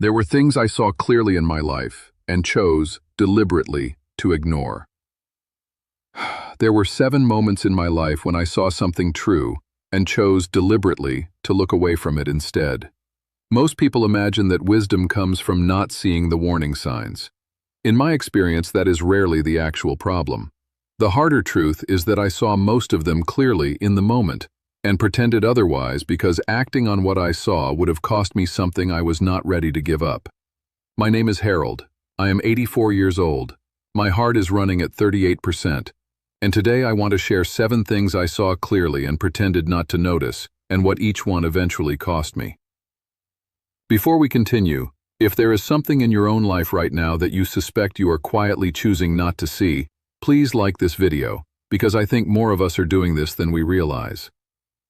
There were things I saw clearly in my life and chose, deliberately, to ignore. There were 7 moments in my life when I saw something true and chose deliberately to look away from it instead. Most people imagine that wisdom comes from not seeing the warning signs. In my experience, that is rarely the actual problem. The harder truth is that I saw most of them clearly in the moment and pretended otherwise because acting on what I saw would have cost me something I was not ready to give up. My name is Harold. I am 84 years old. My heart is running at 38%. And today I want to share 7 things I saw clearly and pretended not to notice, and what each one eventually cost me. Before we continue, if there is something in your own life right now that you suspect you are quietly choosing not to see, please like this video, because I think more of us are doing this than we realize.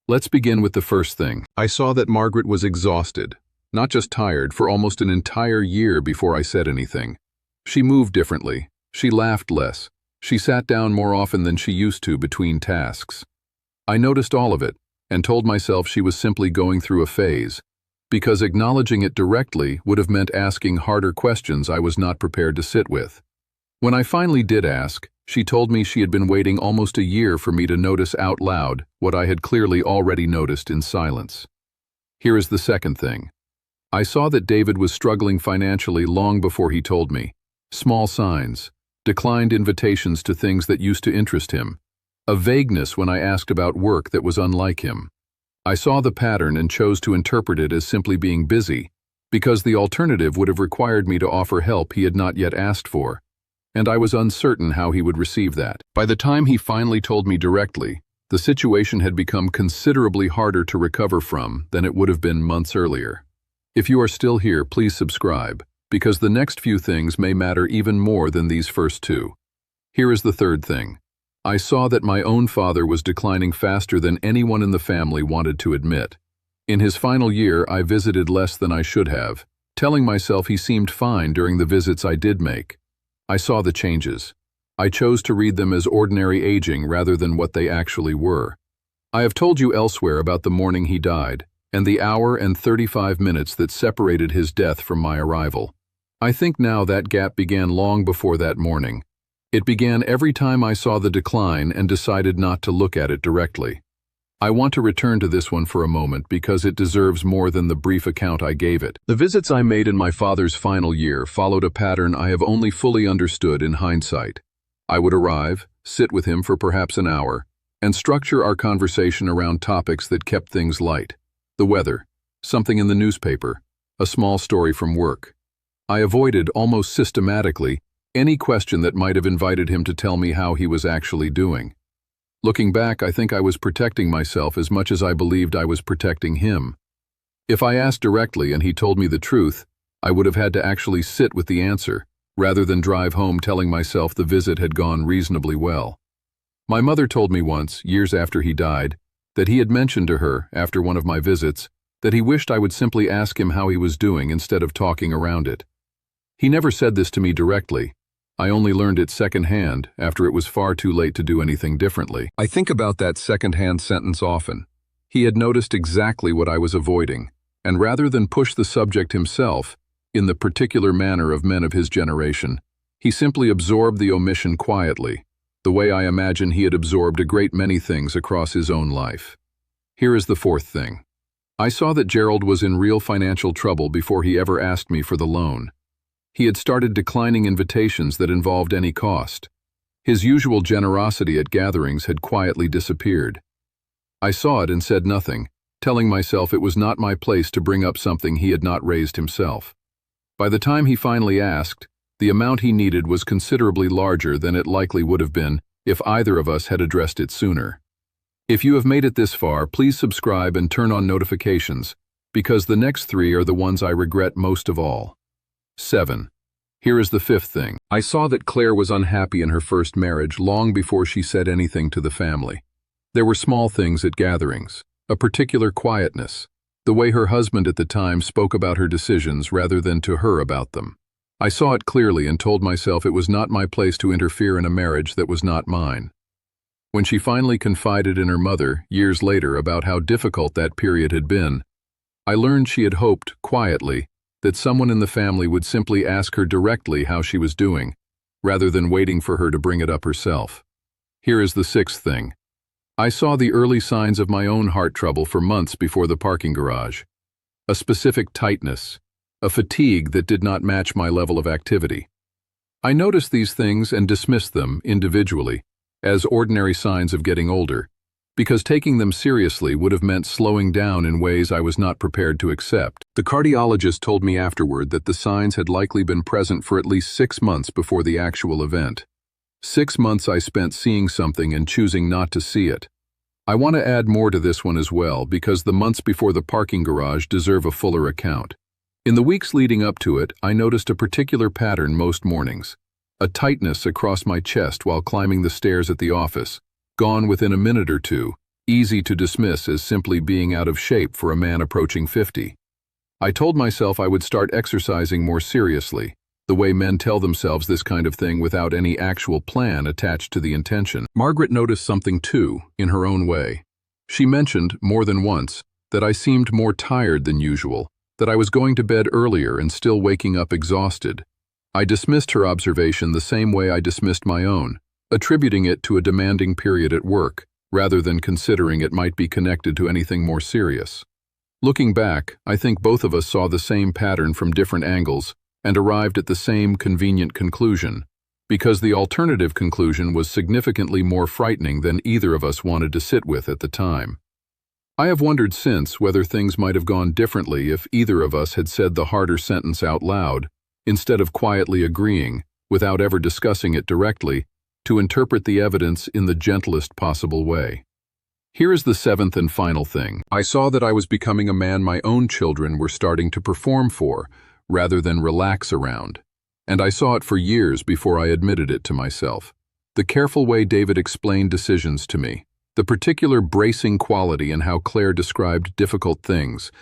Let's begin with the first thing. I saw that Margaret was exhausted, not just tired, for almost an entire year before I said anything. She moved differently. She laughed less. She sat down more often than she used to between tasks. I noticed all of it and told myself she was simply going through a phase, because acknowledging it directly would have meant asking harder questions I was not prepared to sit with. When I finally did ask, she told me she had been waiting almost a year for me to notice out loud what I had clearly already noticed in silence. Here is the second thing. I saw that David was struggling financially long before he told me. Small signs. Declined invitations to things that used to interest him. A vagueness when I asked about work that was unlike him. I saw the pattern and chose to interpret it as simply being busy, because the alternative would have required me to offer help he had not yet asked for, and I was uncertain how he would receive that. By the time he finally told me directly, the situation had become considerably harder to recover from than it would have been months earlier. If you are still here, please subscribe, because the next few things may matter even more than these first 2. Here is the third thing. I saw that my own father was declining faster than anyone in the family wanted to admit. In his final year, I visited less than I should have, telling myself he seemed fine during the visits I did make. I saw the changes. I chose to read them as ordinary aging rather than what they actually were. I have told you elsewhere about the morning he died, and the hour and 35 minutes that separated his death from my arrival. I think now that gap began long before that morning. It began every time I saw the decline and decided not to look at it directly. I want to return to this one for a moment because it deserves more than the brief account I gave it. The visits I made in my father's final year followed a pattern I have only fully understood in hindsight. I would arrive, sit with him for perhaps an hour, and structure our conversation around topics that kept things light. The weather, something in the newspaper, a small story from work. I avoided, almost systematically, any question that might have invited him to tell me how he was actually doing. Looking back, I think I was protecting myself as much as I believed I was protecting him. If I asked directly and he told me the truth, I would have had to actually sit with the answer, rather than drive home telling myself the visit had gone reasonably well. My mother told me once, years after he died, that he had mentioned to her, after one of my visits, that he wished I would simply ask him how he was doing instead of talking around it. He never said this to me directly. I only learned it secondhand after it was far too late to do anything differently. I think about that secondhand sentence often. He had noticed exactly what I was avoiding, and rather than push the subject himself, in the particular manner of men of his generation, he simply absorbed the omission quietly, the way I imagine he had absorbed a great many things across his own life. Here is the fourth thing. I saw that Gerald was in real financial trouble before he ever asked me for the loan. He had started declining invitations that involved any cost. His usual generosity at gatherings had quietly disappeared. I saw it and said nothing, telling myself it was not my place to bring up something he had not raised himself. By the time he finally asked, the amount he needed was considerably larger than it likely would have been if either of us had addressed it sooner. If you have made it this far, please subscribe and turn on notifications, because the next 3 are the ones I regret most of all. 7. Here is the fifth thing. I saw that Claire was unhappy in her first marriage long before she said anything to the family. There were small things at gatherings, a particular quietness, the way her husband at the time spoke about her decisions rather than to her about them. I saw it clearly and told myself it was not my place to interfere in a marriage that was not mine. When she finally confided in her mother, years later, about how difficult that period had been, I learned she had hoped, quietly, that someone in the family would simply ask her directly how she was doing, rather than waiting for her to bring it up herself. Here is the sixth thing. I saw the early signs of my own heart trouble for months before the parking garage. A specific tightness, a fatigue that did not match my level of activity. I noticed these things and dismissed them individually as ordinary signs of getting older, because taking them seriously would have meant slowing down in ways I was not prepared to accept. The cardiologist told me afterward that the signs had likely been present for at least 6 months before the actual event. 6 months I spent seeing something and choosing not to see it. I want to add more to this one as well, because the months before the parking garage deserve a fuller account. In the weeks leading up to it, I noticed a particular pattern most mornings. A tightness across my chest while climbing the stairs at the office, gone within a minute or two, easy to dismiss as simply being out of shape for a man approaching 50. I told myself I would start exercising more seriously, the way men tell themselves this kind of thing without any actual plan attached to the intention. Margaret noticed something too, in her own way. She mentioned, more than once, that I seemed more tired than usual, that I was going to bed earlier and still waking up exhausted. I dismissed her observation the same way I dismissed my own, attributing it to a demanding period at work, rather than considering it might be connected to anything more serious. Looking back, I think both of us saw the same pattern from different angles and arrived at the same convenient conclusion, because the alternative conclusion was significantly more frightening than either of us wanted to sit with at the time. I have wondered since whether things might have gone differently if either of us had said the harder sentence out loud, instead of quietly agreeing, without ever discussing it directly, to interpret the evidence in the gentlest possible way. Here is the seventh and final thing. I saw that I was becoming a man my own children were starting to perform for, rather than relax around. And I saw it for years before I admitted it to myself. The careful way David explained decisions to me, the particular bracing quality in how Claire described difficult things,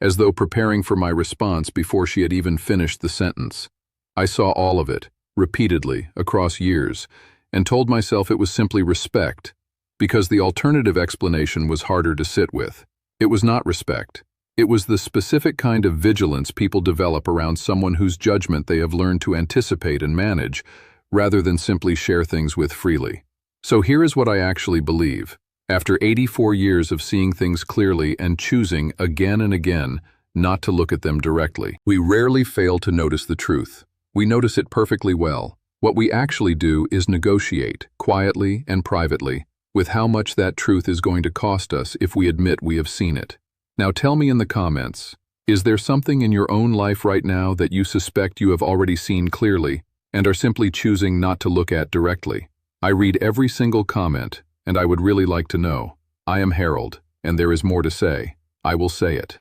as though preparing for my response before she had even finished the sentence. I saw all of it, repeatedly, across years, and told myself it was simply respect, because the alternative explanation was harder to sit with. It was not respect. It was the specific kind of vigilance people develop around someone whose judgment they have learned to anticipate and manage, rather than simply share things with freely. So here is what I actually believe. After 84 years of seeing things clearly and choosing again and again not to look at them directly, we rarely fail to notice the truth. We notice it perfectly well. What we actually do is negotiate, quietly and privately, with how much that truth is going to cost us if we admit we have seen it. Now tell me in the comments, is there something in your own life right now that you suspect you have already seen clearly and are simply choosing not to look at directly? I read every single comment, and I would really like to know. I am Harold, and there is more to say. I will say it.